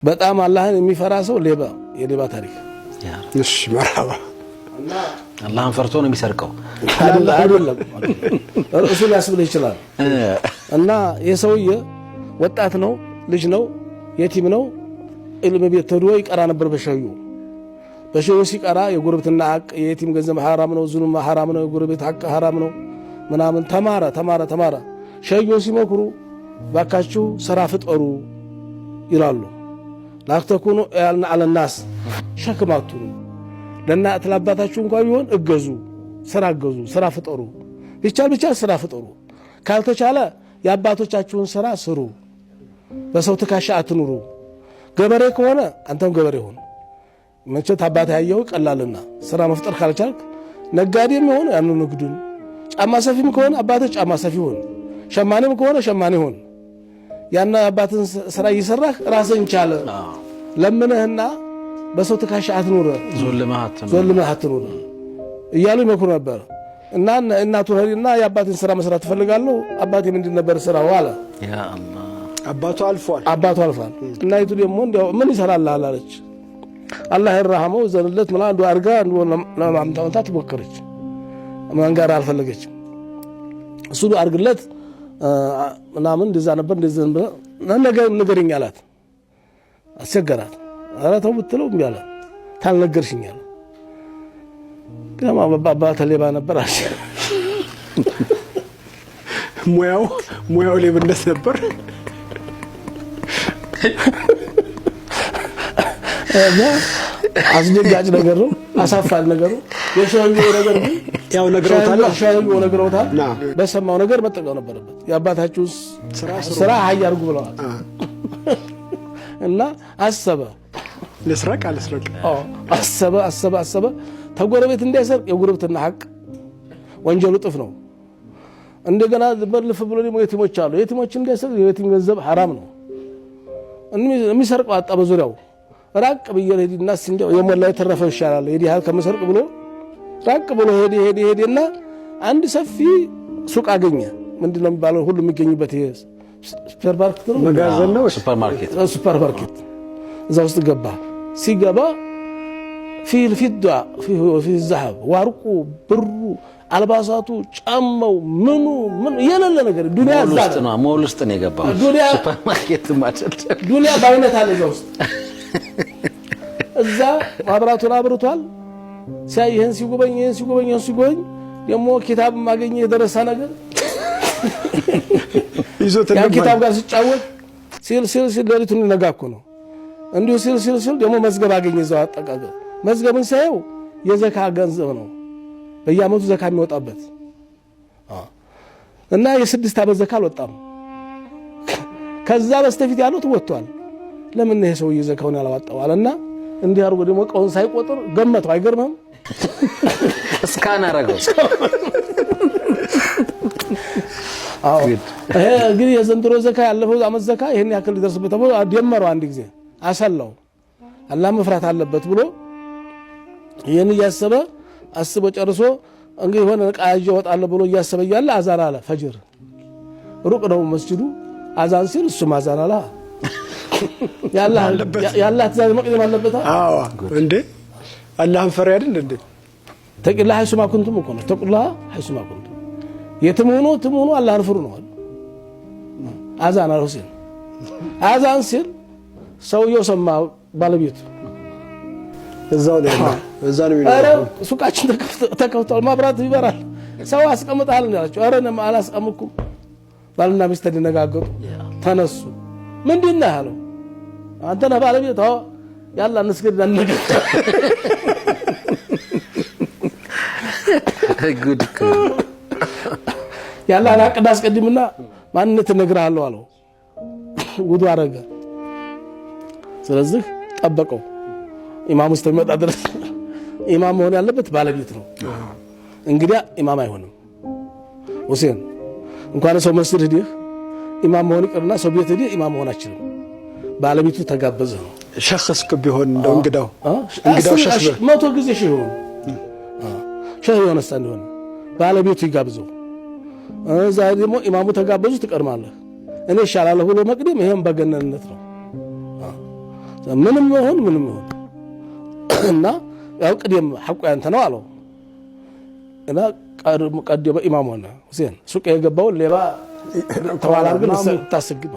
በጣም አላህን የሚፈራ ሰው ሌባ የሌባ ታሪክ እሺ መርሐባ አላህን ፈርቶ ነው የሚሰርቀው አይደለም እሱ ሊያስብል ይችላል እና የሰውዬ ወጣት ነው ልጅ ነው የቲም ነው ኢልም ቤት ተድሮ ይቀራ ነበር በሸዩ ሲቀራ የጉርብትና ሐቅ የቲም ገንዘብ حرام ነው ዙልም حرام ነው የጉርብት ሐቅ حرام ነው ምናምን ተማረ ሸዩ ሲመክሩ ባካችሁ ስራ ፍጠሩ ይላሉ ላክተኩኑ ያልና على الناس ሸክማቱን ለእናት ለአባታችሁ እንኳን ቢሆን እገዙ ስራ ፍጠሩ ብቻ ስራ ፍጠሩ ካልተቻለ የአባቶቻችሁን ስራ ስሩ በሰው ተካሻ አትኑሩ ገበሬ ከሆነ አንተም ገበሬ ሆነ መቼት አባታ ያየው ቀላልና ስራ መፍጠር ካልቻልክ ነጋዴም ሆነ ያን ንግዱን ጫማ ሰፊም ከሆነ አባታ ጫማ ሰፊ ሆነ ሸማኔም ከሆነ ሸማኔ ሆነ ያና አባትን ስራ ይሰራህ ራስን ቻለ ለምነህና በሰው ተካሻ አትኑር ዞልመህ አትኑር እያሉ ይመክሩ ነበር እና እናቱ ሄሪና የአባትን ስራ መስራት ፈልጋለሁ አባቴ ምንድን ነበር ስራው አለ ያ አላህ አባቱ አልፏል እና ይቱ ደግሞ እንደው ምን ይሰራል አላለች አላህ ይርሐመው ዘንለት ማለት አንዱ አርጋ አንዱ ለማምጣውታ ተሞከረች ማንጋር አልፈለገች እሱ አርግለት ምናምን እንደዛ ነበር እንደዛ ነገርኝ አላት አስቸገራት አራተው ብትለው እንዲያለ ታልነገርሽኛል ከማ ባባ ተሌባ ነበር አሽ ሙያው ሌብነት ነበር አስደንጋጭ ነገር ነው አሳፋል ነገር ነው የሸውየው ነገር ግን ያው ነግረውታል በሰማው ነገር መጠቀም ነበረበት የአባታችሁ ስራ አያርጉ ብለዋል እና አሰበ ለስራቅ አሰበ ተጎረቤት እንዳይሰርቅ የጉርብትና ሐቅ ወንጀሉ ጥፍ ነው እንደገና በልፍ ብሎ ደግሞ የቲሞች አሉ የቲሞች እንዳይሰርቅ የቲም ገንዘብ حرام ነው የሚሰርቀው አጣ በዙሪያው ራቅ በየለዲና ሲንጀው የሞላ የተረፈው ይሻላል የዲህ ከመሰርቅ ብሎ ራቅ ብሎ ሄደና አንድ ሰፊ ሱቅ አገኘ ምንድነው የሚባለው ሁሉ የሚገኝበት ይሄ ሱፐርማርኬት ነው መጋዘን ነው ሱፐርማርኬት እዛ ውስጥ ገባ ሲገባ في الفضة في الذهب ወርቁ ብሩ አልባሳቱ ጫማው ምኑ የለለ ነገር ዱንያ ሞል ውስጥ ነው የገባው ሱፐርማርኬት ማለት ዱንያ ባይነት አለ እዛ ውስጥ እዛ ማብራቱን አብርቷል ሲያየን ሲጎበኝ ደሞ ኪታብ ማገኘ የደረሰ ነገር ይዞት ያ ኪታብ ጋር ሲጫወት ሲል ለሊቱን ነጋኩ ነው እንዲሁ ሲል ደሞ መዝገብ አገኘ እዛው አጠቃቀ መዝገብን ሳይው የዘካ ገንዘብ ነው በየአመቱ ዘካ የሚወጣበት እና የስድስት አመት ዘካ አልወጣም ከዛ በስተፊት ያለው ተወጥቷል ለምን ነው ሰው የዘካውን ያላወጣው አለና እንዲህ አርጎ ደሞ ቀውን ሳይቆጥር ገመተው አይገርምም እስካን አረጋው ግን የዘንድሮ ዘካ ያለፈው አመት ዘካ ይሄን ያክል ሊደርስበት ተብሎ ደመረው አንድ ጊዜ አሰላው አላህ መፍራት አለበት ብሎ ይሄን ያሰበ አስቦ ጨርሶ እንግዲህ ሆነ ቃያጅ ወጣለ ብሎ ያሰበ ያለ አዛን አለ ፈጅር ሩቅ ነው መስጂዱ አዛን ሲል እሱ ማዛን አለ ያላህ ትእዛዝ መቅደም አለበት አዎ እንዴ አላህን ፈሪ አይደል እንዴ ተቅላ ሐይሱማ ኩንቱም እኮ ነው ተቅላ ሐይሱማ ኩንቱም የትምሆኑ አላህን ፍሩ ነው አዛን አለ ሁሴን አዛን ሲል ሰውየው ሰማ ባለቤቱ እዛው ነው አረ ሱቃችን ተከፍቷል ማብራት ይበራል ሰው አስቀምጣል እንዳላችሁ አረ ነው አላስቀምኩም ባልና ሚስት ተነጋገሩ ተነሱ ምንድነው ያለው አንተ ነህ ባለቤቱ ያላ እንስገድ አንነገር ጉድ ያላ አቅዳስ ቀድምና ማንነት ነግራለሁ አለው ውዱ አረገ ስለዚህ ጠበቀው ኢማም ውስጥ የሚመጣ ድረስ ኢማም መሆን ያለበት ባለቤት ነው እንግዲያ ኢማም አይሆንም ሁሴን እንኳን ሰው መስጊድ ሄደህ ኢማም መሆን ይቀርና ሰው ቤት ሄደህ ኢማም መሆን አይችልም ባለቤቱ ተጋበዘ ነው ሸخصክ ቢሆን እንደው እንግዳው ሸخص መቶ ጊዜ ሸሆን እንደሆነ ባለቤቱ ይጋብዘው እዛ ደግሞ ኢማሙ ተጋበዙ ትቀርማለህ እኔ ይሻላለሁ ብሎ መቅደም ይሄም በገነንነት ነው ምንም ይሁን እና ያው ቅድም ሐቁ ያንተ ነው አለው እና ቀደም ኢማም ሆነ ሁሴን ሱቅ የገባው ሌባ ተዋላ ግን ታስግባ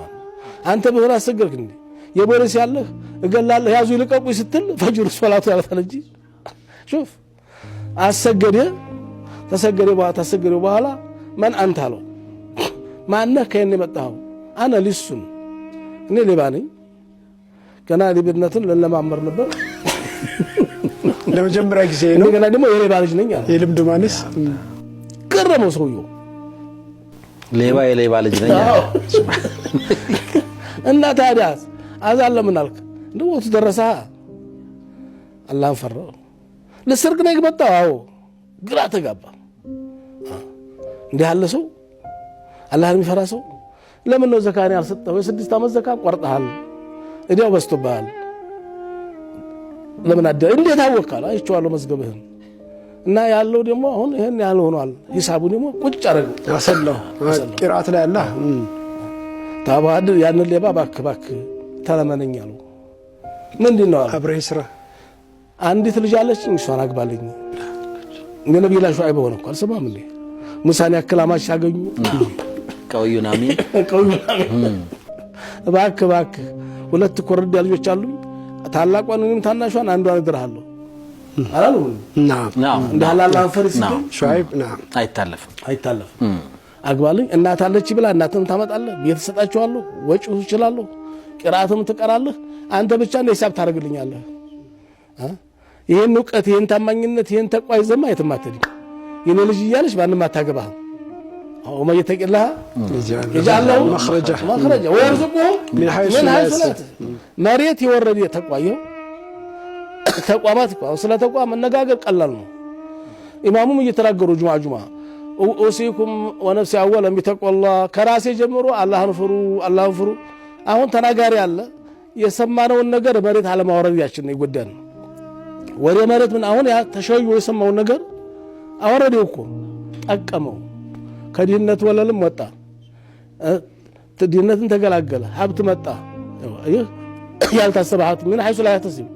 አንተ ቢሆን አሰግርክ እንዴ የቦሪስ ያለህ እገላለሁ ያዙ ይልቀቁ ስትል ፈጅር ሶላቱ ያልፋል እንጂ شوف ተሰገደ በኋላ ማን አንተ አለው ማነህ ከኔ መጣው አና ሊሱን እኔ ሌባ ነኝ ገና ሊብነትን ለማመር ነበር ለመጀመሪያ ጊዜ ነው ገና ደግሞ የሌባ ልጅ ነኝ አለ የልምድ ማንስ ገረመው ሰውየው የሌባ ልጅ ነኝ አለ እና ታዲያስ አዛን ለምን አልክ እንደው ተደረሰ አላህን ፈራው ለሰርግ ነው የመጣው አዎ ግራ ተጋባ እንዴ ያለ ሰው አላህን የሚፈራ ሰው ለምን ነው ዘካን ያልሰጠው የ6 ዓመት ዘካ ቆርጠሃል እዲያው በስቶባል ለምን አደ እንዴት አወቃላ አይቼዋለሁ መዝገብህን እና ያለው ደግሞ አሁን ይሄን ያለው ሆኗል ሂሳቡ ደግሞ ቁጭ አረገው አሰላው ቂራአት ላይ አላህ ታባድ ያን ሌባ ባክ ተለመነኛሉ ምንድነው አብረህ ስራ አንዲት ልጅ አለችኝ እሷን አግባልኝ ነብዩ ላይ ሹዓይብ ሆነ እንኳን ሰማም እንዴ ሙሳን ያከላማች ያገኙ ቀውዩናሚ ባክ ሁለት ኮረዳ ልጆች አሉ ታላቋንም ታናሿን አንዷን እድርሃለሁ አላሉ ናም እንዳላላ ፈርስ ሹዓይብ ናም አይታለፍም አግባልኝ እናት አለች ብላ እናትም ታመጣለህ ቤት ሰጣቸዋለሁ ወጪው ይችላልው ቂራአትም ትቀራለህ አንተ ብቻ እንደ ሂሳብ ታረግልኛለህ ይሄን ዕውቀት ይሄን ታማኝነት ይሄን ተቋይ ዘማ የተማተዲ የኔ ልጅ ይያለሽ ማንንም አታገባህ አው ማየተቀላ ይጃለው መخرج ወርዝቁ من حيث መሬት ይወረድ ተቋየው ተቋማት ስለ ተቋም መነጋገር ቀላል ነው ኢማሙም እየተናገሩ ጁማ ኡሲኩም ወነፍሲ አወለም ቢተቀላህ ከራሴ ጀምሮ አላህን ፍሩ አሁን ተናጋሪ አለ የሰማነውን ነገር መሬት አለማውረድ ያችን ነው ይጎዳል ወደ መሬት ምን አሁን ያ ተሸዩ የሰማው ነገር አወረደው እኮ ጠቀመው ከዲነት ወለልም ወጣ ዲነትን ተገላገለ ሀብት መጣ ያልታሰበ ሀብት ምን حيث لا يحتسب